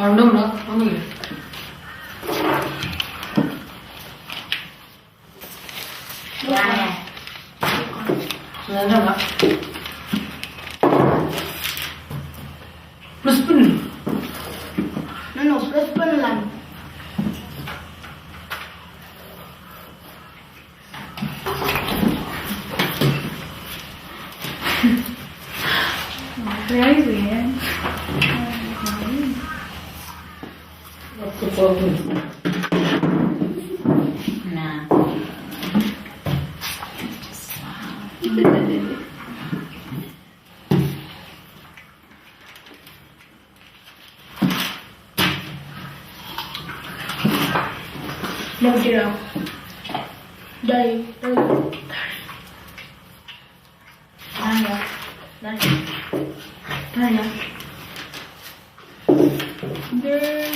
Random lah, kamu ya. Sudah enggak? Plus pun. No, plus pun lang. Crazy, eh? Nah. Đâu chưa đâu? Đây. Đây rồi. Đây. Đây rồi. Đây.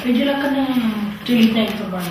Biji lah kena cerita itu bang.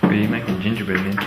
Are you making gingerbread men?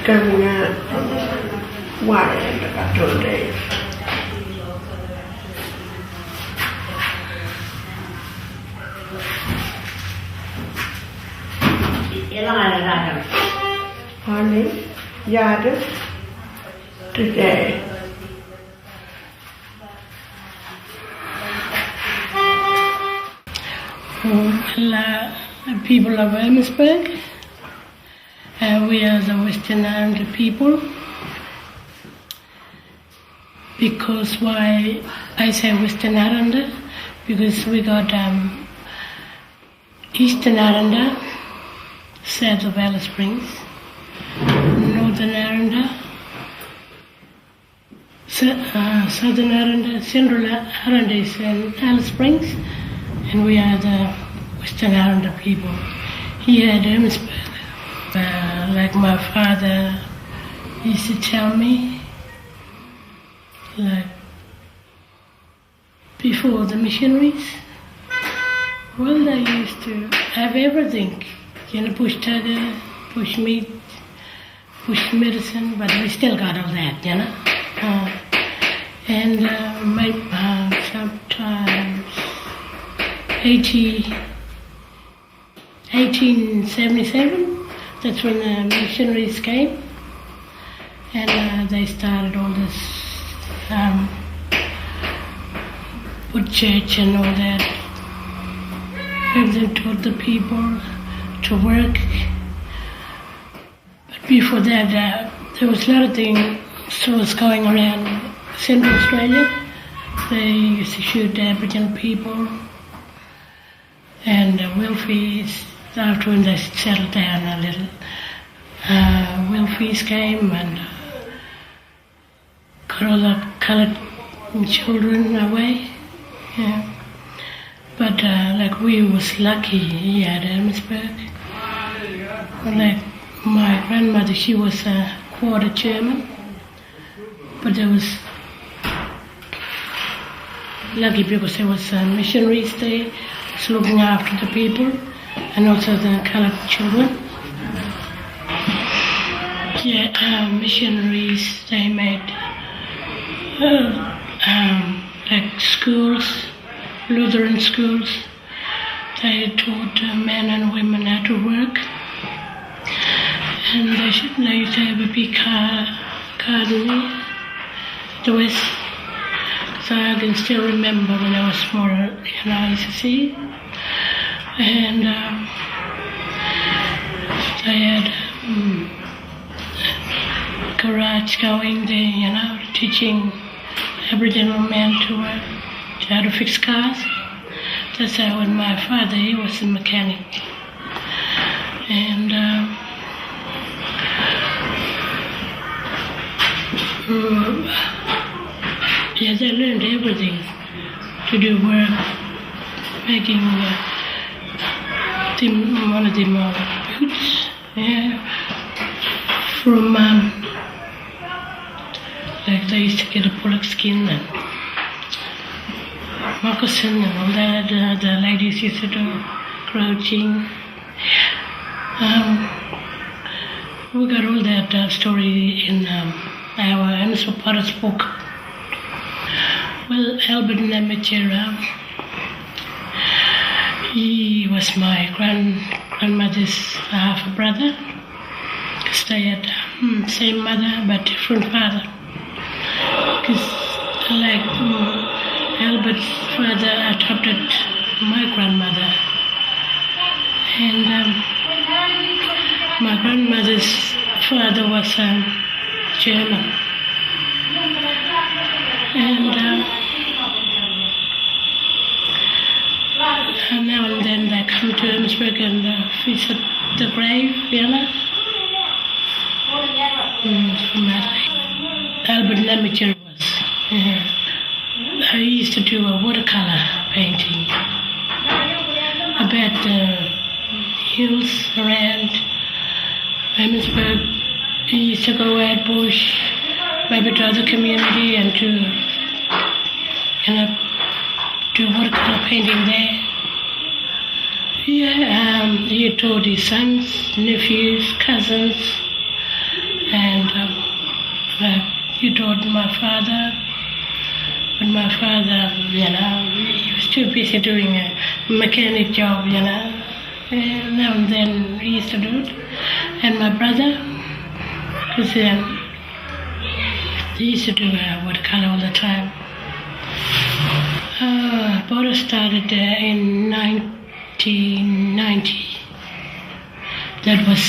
Kami wire dekat dole. Elang ada. Honey, yeah, today. The people of Hermannsburg. We are the Western Island people. because why I say Western Aranda, because we got Eastern Aranda, south of Alice Springs, Northern Aranda, Southern Aranda, Central Aranda is in Alice Springs, and we are the Western Aranda people. Here at Hermannsburg, like my father used to tell me, like before the missionaries, well, they used to have everything, bush tiger, bush meat, bush medicine, but we still got all that, and sometimes 1877, that's when the missionaries came, and they started all this wood church and all that. And they taught the people to work. But before that, there was a lot of things going around Central Australia. They used to shoot Aboriginal people, and Wilfies, after when they settled down a little, Wilfies came and got all the coloured children away. Yeah. But like we was lucky here at Hermannsburg. Like my grandmother, she was a quarter German, but there was lucky because there was missionaries there looking after the people and also the coloured children. Yeah, missionaries, they made like schools, Lutheran schools. They taught men and women how to work, and they used to have a big garden at the west. So I can still remember when I was smaller, I used to see. And they had garage going there, teaching Aboriginal men to work, how to fix cars. That's how when my father, he was a mechanic. And yeah, they learned everything to do work, making one of them boots, from like they used to get a bullock skin and moccasin and all that. The ladies used to do crouching. We got all that story in our Hermannsburg Potters book. Well, Albert Nemetjera, he was my grandmother's half brother, because they had same mother but different father. Because like Albert's father adopted my grandmother, and my grandmother's father was German. And now and then they come to Hermannsburg and visit the grave, from Adelaide. Albert Nemetjera was. I used to do a watercolor painting about the hills around Hermannsburg. He used to go out bush, maybe to other community, and to do watercolor painting there. Yeah, he taught his sons, nephews, cousins, and he taught my father. But my father, he was too busy doing a mechanic job, and now and then he used to do it. And my brother, because he used to do watercolor all the time. Potter started in 1990. That was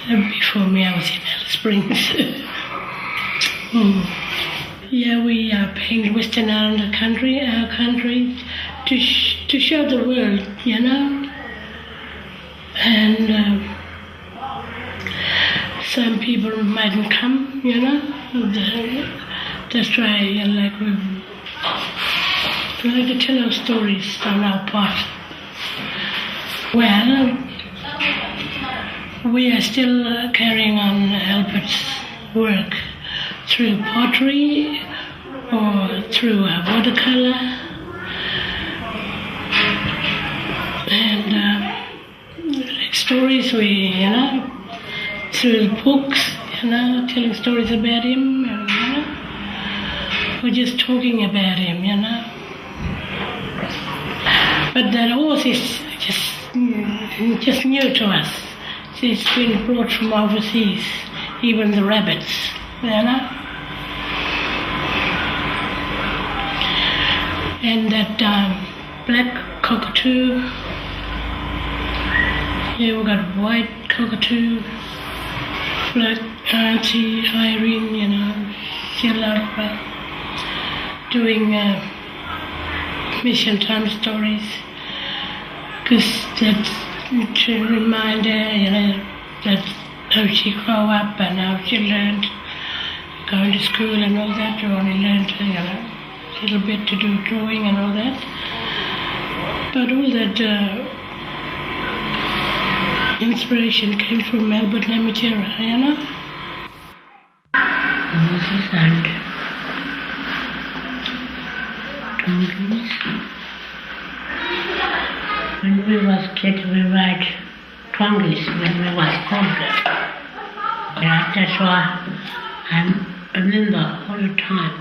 before me. I was in Alice Springs. Yeah, we paint Western Ireland our country, to show the world, And some people mightn't come, That's why we like to tell our stories on our part. Well, we are still carrying on Albert's work through pottery or through watercolor, and stories through books, telling stories about him, or just talking about him, But that horse is just new to us. It's been brought from overseas, even the rabbits, And that black cockatoo. Yeah, we got white cockatoo, black Auntie Irene, she's a lot of doing mission time stories, because that's to remind her, that how she grew up and how she learned going to school and all that. You only learned, a little bit to do drawing and all that. But all that inspiration came from Albert Namatjira, Moses and donkeys. When we was kids, we ride donkeys when we was older. Yeah, that's why I remember all the time.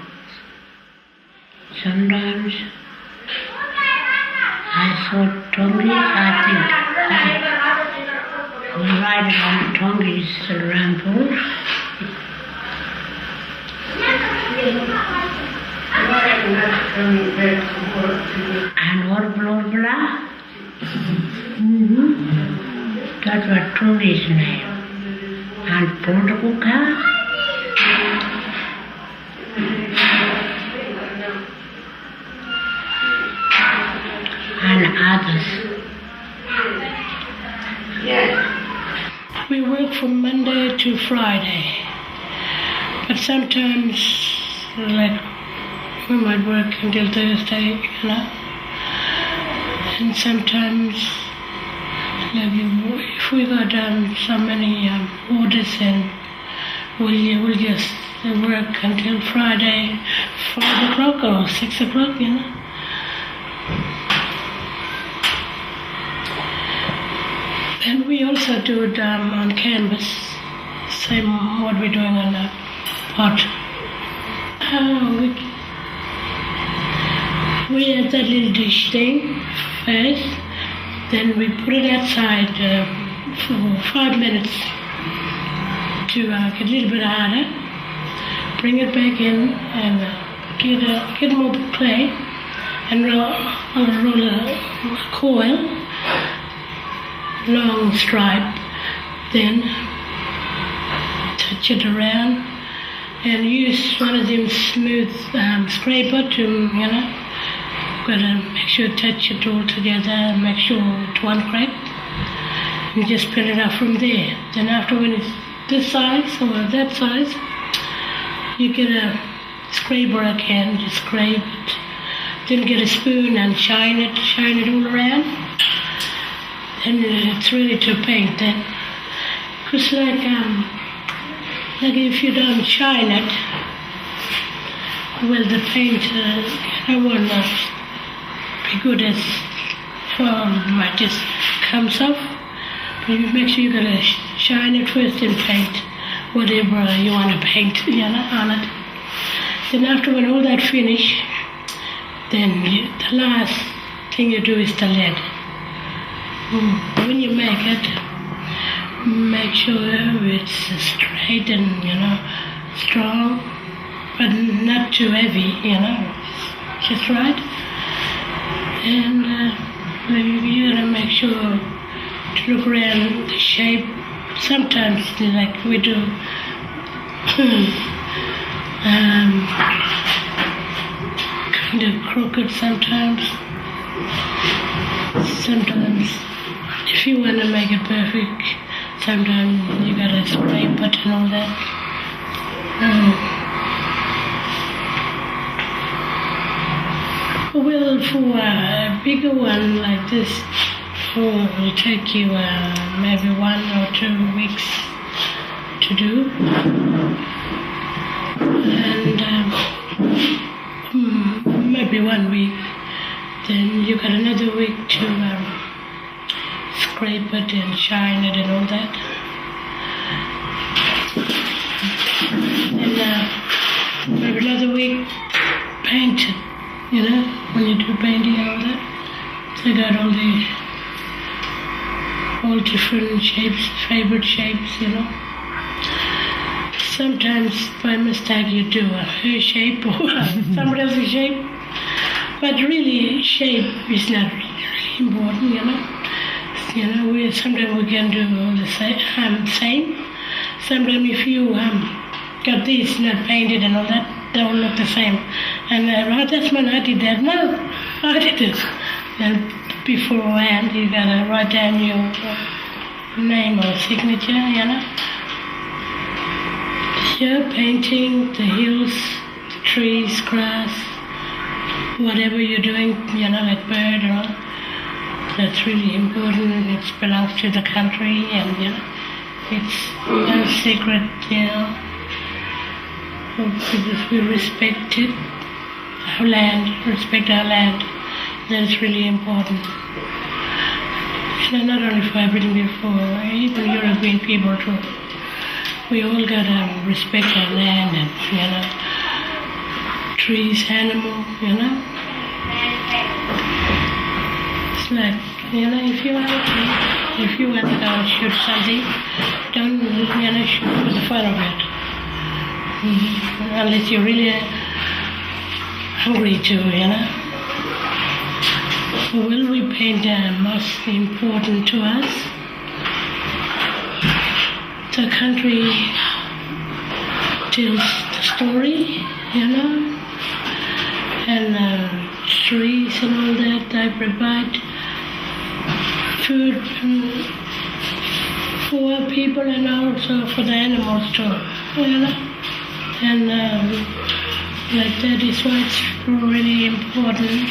Sometimes I saw donkeys, we ride on the donkeys around pools. And Woolloongabba. That was Tony's name. And Woolloongabba. And others. We work from Monday to Friday, but sometimes, we might work until Thursday, and sometimes, if we got so many orders, then we'll just work until Friday, 5 o'clock or 6 o'clock, And we also do it on canvas, same what we're doing on the pot. We have that little dish thing first, then we put it outside for 5 minutes to get a little bit harder. Bring it back in and get more clay and roll a coil, long stripe, then touch it around and use one of them smooth scraper to, gotta make sure touch it all together and make sure it's one crack and just put it up from there. Then after when it's this size or that size, you get a scraper again, just scrape it, then get a spoon and shine it all around. And it's ready to paint then. Because like if you don't shine it, well, the paint won't be good as, might just comes off. But you make sure you gotta shine it first and paint whatever you want to paint, on it. Then after when all that finish, then the last thing you do is the lead. When you make it, make sure it's straight and, strong, but not too heavy, just right. And you gotta make sure to look around the shape. Sometimes, like we do kind of crooked sometimes. Sometimes, if you want to make it perfect, sometimes you got to spray it and all that. Well, for a bigger one like this, it will take you maybe 1 or 2 weeks to do. And maybe 1 week. Then you got another week to scrape it and shine it and all that. And maybe another week, paint it, when you do painting and all that. So you got all different shapes, favorite shapes, Sometimes by mistake you do her shape or somebody else's shape. But really, shape is not really important, Sometimes we can do the same. Sometimes if you got this not painted and all that, they all look the same. And that's when I did that. No, I did this. And beforehand, you gotta write down your name or signature, Here, painting the hills, the trees, grass, whatever you're doing, like bird or all, that's really important. It belongs to the country and, it's no secret, If we respect it, our land, respect our land, that's really important. Not only for Aboriginal people, even European people too. We all gotta respect our land and, trees, animals, It's like, if you want to go and shoot something, don't, shoot for the fun of it. Unless you're really hungry to, Well, we paint most important to us. The country tells the story, and trees and all that, they provide food for people and also for the animals too, And like that is why it's really important.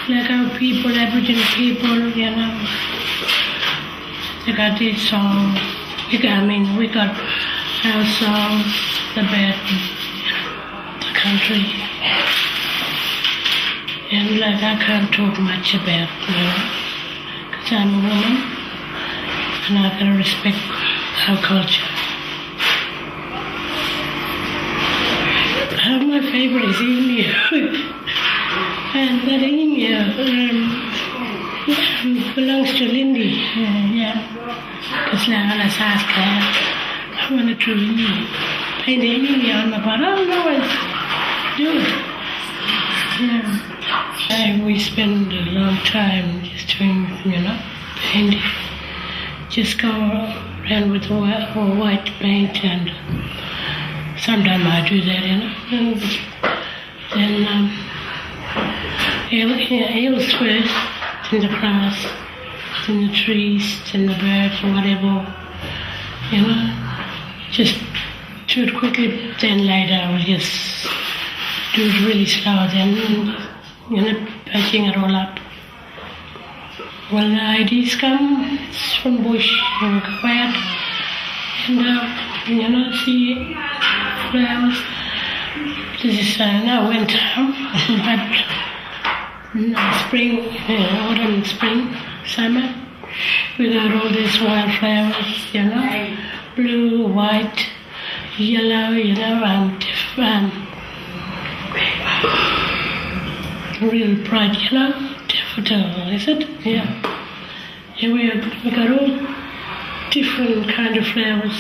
Like our people, Aboriginal people, they got these songs. We got our songs about the country. And like I can't talk much about, because I'm a woman and I gotta respect our culture. My favorite is emu. And that emu belongs to Lindy. Because now when I ask her, I want to do emu. Paint the emu on my body. Oh, no, do it. We spend a long time just doing, painting. Just go around with white paint and sometimes I do that, And then hills first, then the grass, then the trees, then the birds, whatever, Just do it quickly, then later I will just do it really slow, then, patching it all up. When the ideas come, it's from bush, and go out, and, see flowers. This is now winter, but spring, autumn, spring, summer, we got all these wildflowers, blue, white, yellow, different, real bright yellow, daffodil, is it? Yeah. Yeah, we got all different kind of flowers.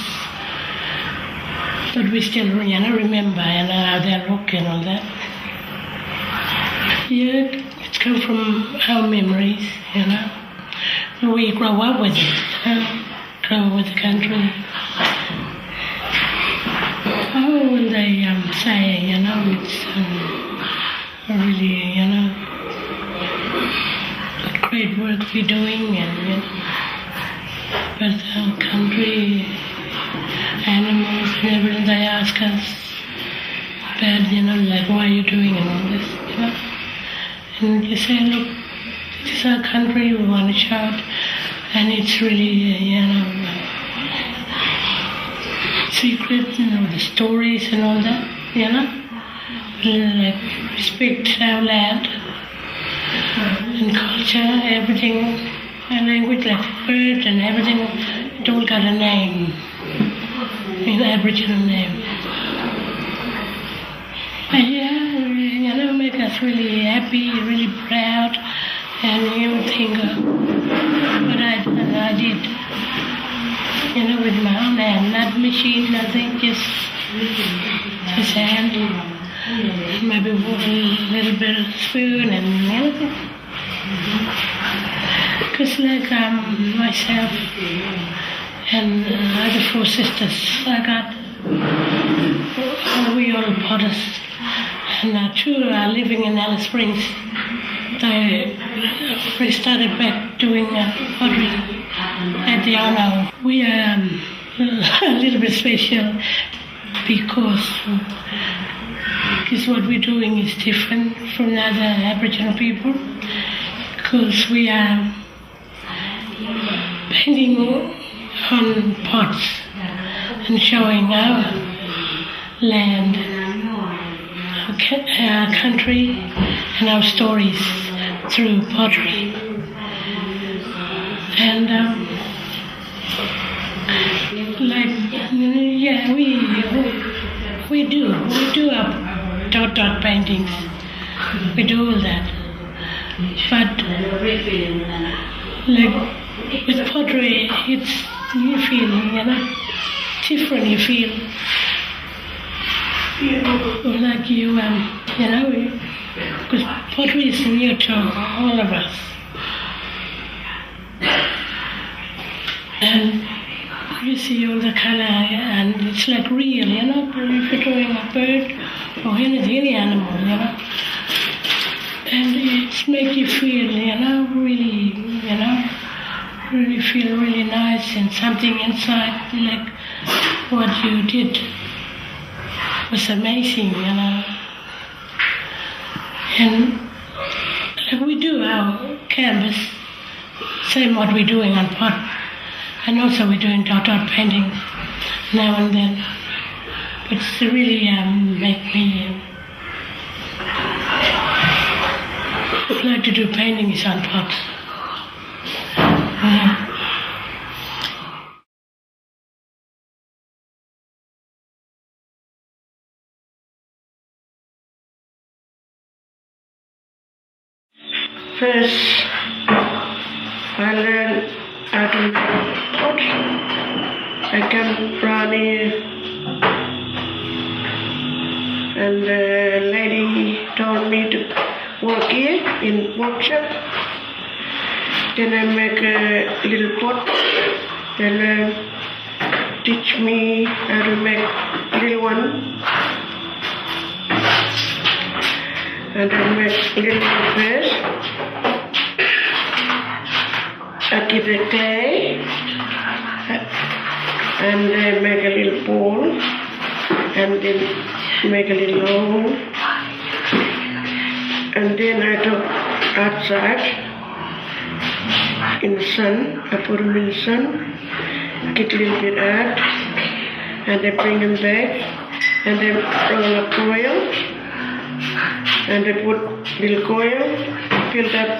But we still, remember how they look and all that. Yeah, it's come from our memories, We grow up with it, grow up with the country. Oh, when they say, it's really, great work we're doing, and but our country, animals, and everything, they ask us about, like, why are you doing and all this, And you say, look, this is our country, we want to show it, and it's really, secret, the stories and all that, like respect our land and culture, everything, and language, like bird and everything, it all got a name, an Aboriginal name. And make us really happy, really proud, and you think what I did, with my own hand, not machine, nothing, just hand, maybe with a little bit of spoon and anything. Because like myself and other 4 sisters, I got, we all Potters, and 2 are living in Alice Springs. They started back doing pottery at the Ono. We are a little bit special because what we're doing is different from the other Aboriginal people, because we are painting on pots and showing our land, our country, and our stories through pottery. And we do our dot paintings, we do all that, but like with pottery, it's, you feel, different, you feel like you, because pottery is new to all of us. And you see all the colour, and it's like real, if you're drawing a bird or any animal, and it's make you feel, really, really feel really nice, and something inside, like what you did was amazing, And like we do our canvas, same what we're doing on pot. And also we're doing dot painting now and then. But it's really make me like to do paintings on pots. First, I learned how to make pots. I came around here, and the lady told me to work here in workshop. Then I make a little pot. Then teach me how to make little one. And I make little first. I keep the clay and then make a little bowl and then make a little hole, and then I took outside in the sun. I put them in the sun, get a little bit out, and then bring them back, and then roll a coil, and then put little coil, fill up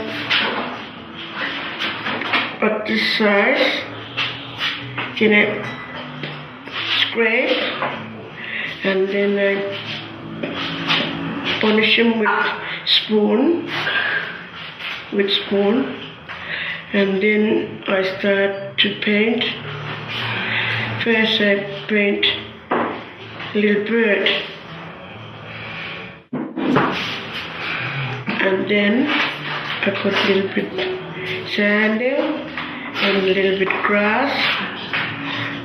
at this size, then I scrape, and then I polish them with spoon, and then I start to paint. First I paint a little bird, and then I put a little bit sand and a little bit grass.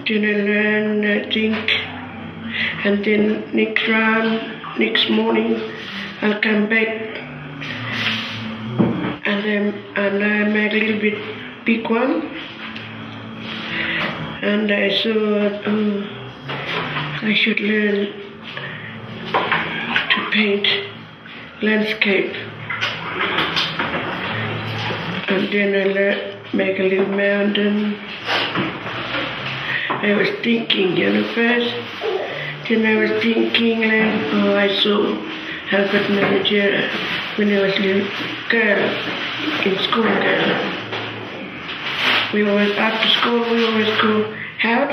Then I learn, I think, and then next morning I'll come back and I make a little bit big one, and I thought I should learn to paint landscape, and then I make a little mountain. I was thinking, first, then I was thinking, I saw Albert Manager when I was a little girl, in school girl. We always, after school, we always go out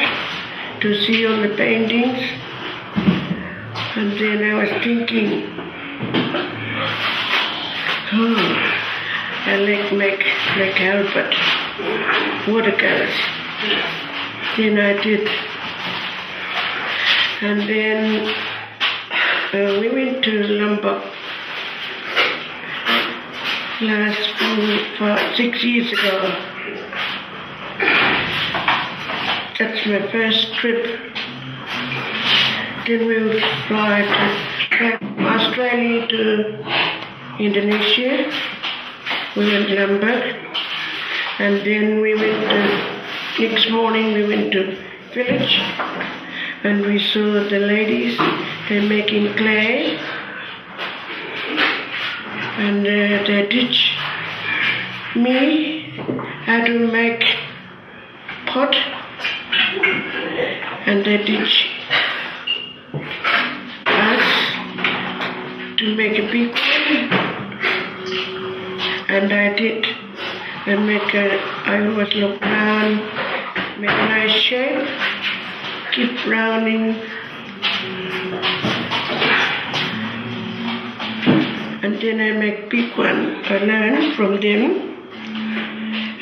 to see all the paintings, and then I was thinking, I like Albert watercolors. Then I did, and then we went to Lombok last 6 years ago. That's my first trip. Then we would fly from Australia to Indonesia. We went to Lombok, and then we went to, next morning we went to village, and we saw the ladies, they're making clay, and they teach me how to make pot, and they teach us to make a big one, and I did. I always look round, make a nice shape, keep rounding, and then I make big one. I learn from them,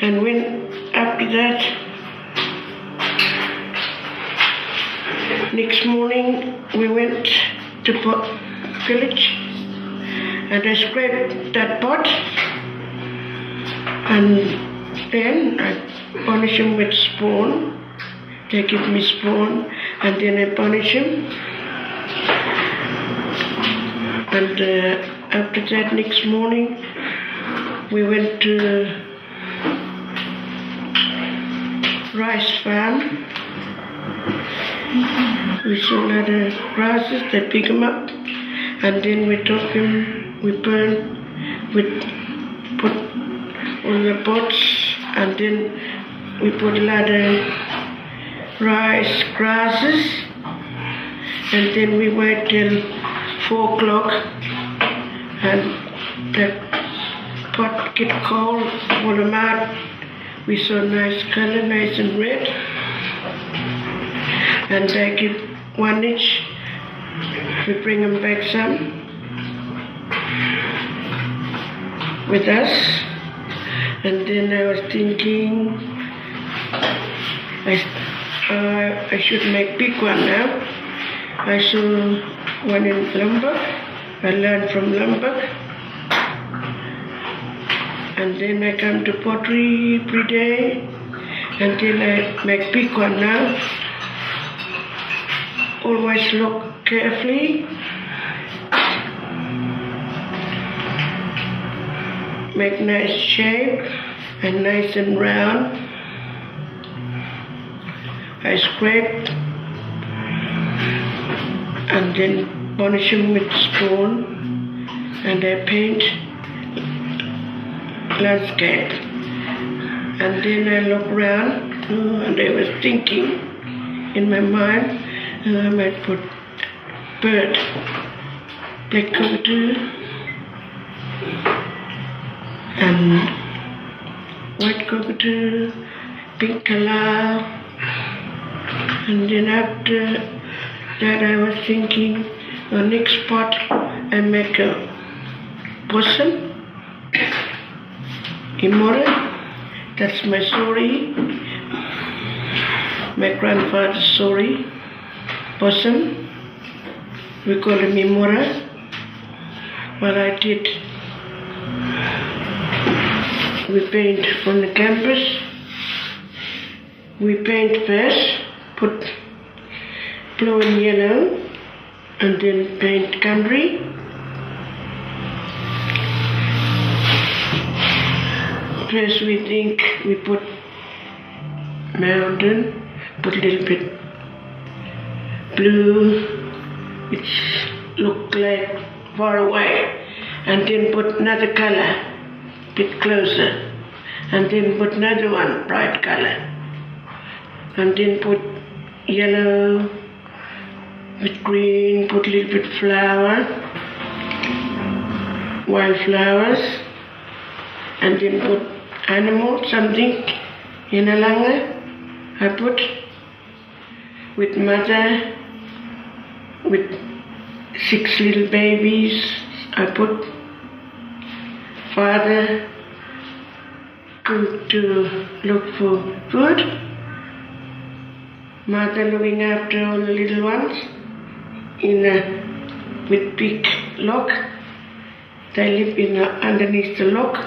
and when after that, next morning we went to village, and I scraped that pot, and then I punish them with spoon. They give me spoon, and then I punish them. And after that, next morning, we went to rice farm. We saw a lot of grasses, they pick them up, and then we took them, we burn, we put on the pots, and then we put a lot of rice grasses, and then we wait till 4 o'clock, and the pot get cold, pull them out. We saw nice color, nice and red, and they get 1 each. We bring them back some with us, and then I was thinking I should make big one now. I saw one in Lombok. I learned from Lombok, and then I come to pottery every day, and then I make big one now. Always look carefully, make nice shape and nice and round. I scrape and then polish them with spoon, and I paint landscape. And then I look around, and I was thinking in my mind, I might put bird, black cockatoo, and white cockatoo, pink color. And then after that I was thinking, the next pot I make a possum, imora, that's my story, my grandfather's story, possum, we call him imora. What I did, we paint from the campus, we paint first, put blue and yellow, and then paint country. First we think we put mountain, put a little bit blue, which look like far away, and then put another color, bit closer, and then put another one, bright color, and then put yellow with green, put a little bit flower, wildflowers, and then put animal, something in a langa. I put with mother, with 6 little babies. I put father go to look for food, mother looking after all the little ones with big lock. They live underneath the lock.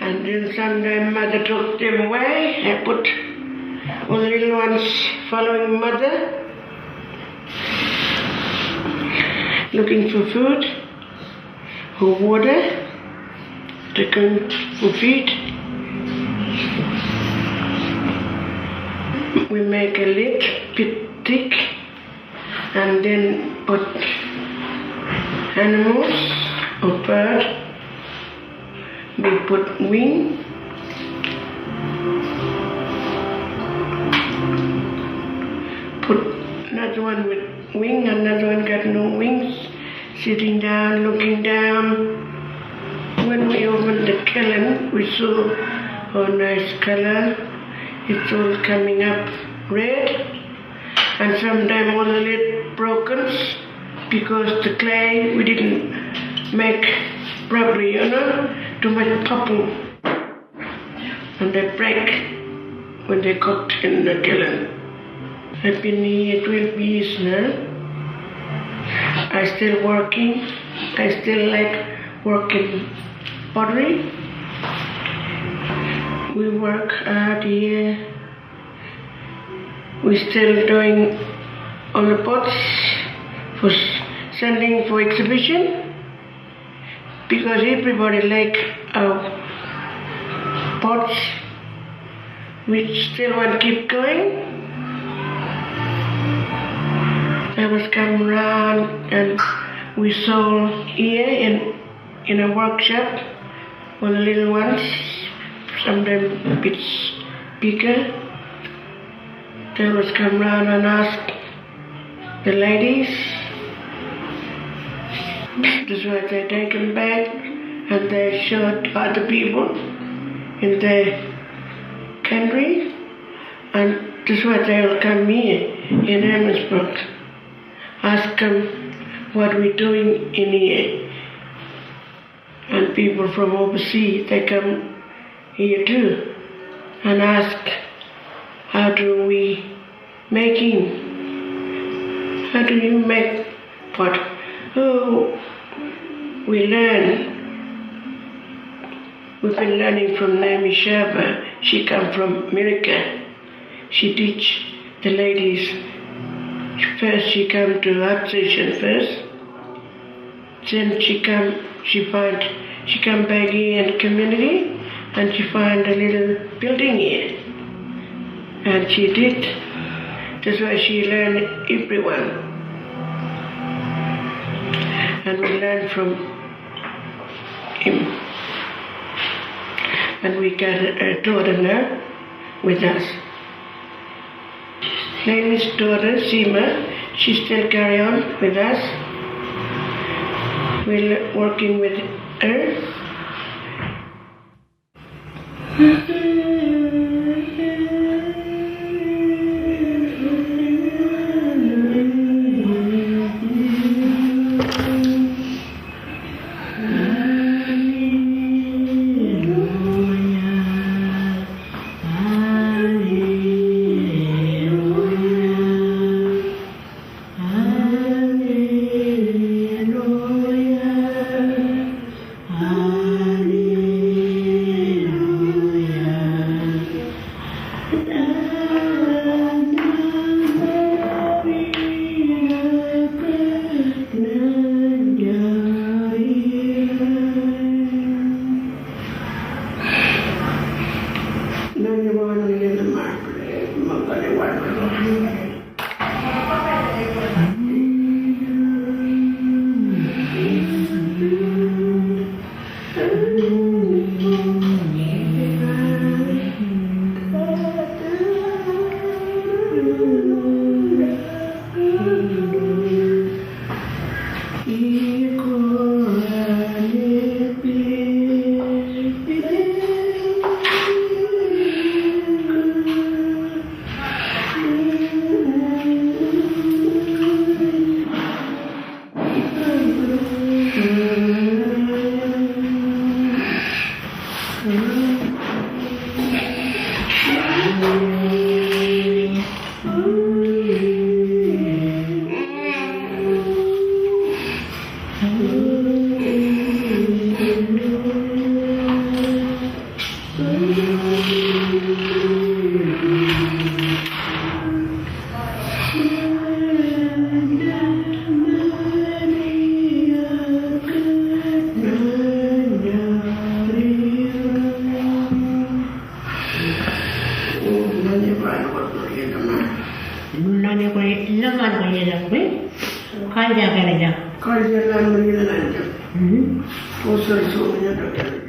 And then someday mother took them away. I put all the little ones following mother, looking for food or water. They're going for feed. We make a lid, bit thick, and then put animals or bird. We put wing. Put another one with wing, another one got no wings, sitting down, looking down. When we opened the kiln, we saw a nice color. It's all coming up red, and sometimes all the lid broken because the clay we didn't make properly, too much purple, and they break when they cooked in the kiln. I've been here 12 years now. I still working. I still like working pottery. We work hard here. We're still doing all the pots for sending for exhibition because everybody like our pots. We still want to keep going. I was come around and we sold here in a workshop for the little ones, sometimes a bit bigger. They was come round and ask the ladies. That's why they take them back and they show it to other people in their country, and that's why they will come here in Hermannsburg. Ask them what we're doing in here. And people from overseas, they come here too and ask, how do we making? How do you make pot? Oh, we learn. We've been learning from Naomi Sherber. She come from America. She teach the ladies. First she come to art session first. Then she come back here in the community and she find a little building here. And she did. That's why she learned everyone. And we learn from him. And we got a daughter now with us. Name is daughter Seema. She still carry on with us. We're working with her. Kaya jalan menyelanjut. Pusat suaminya dokter.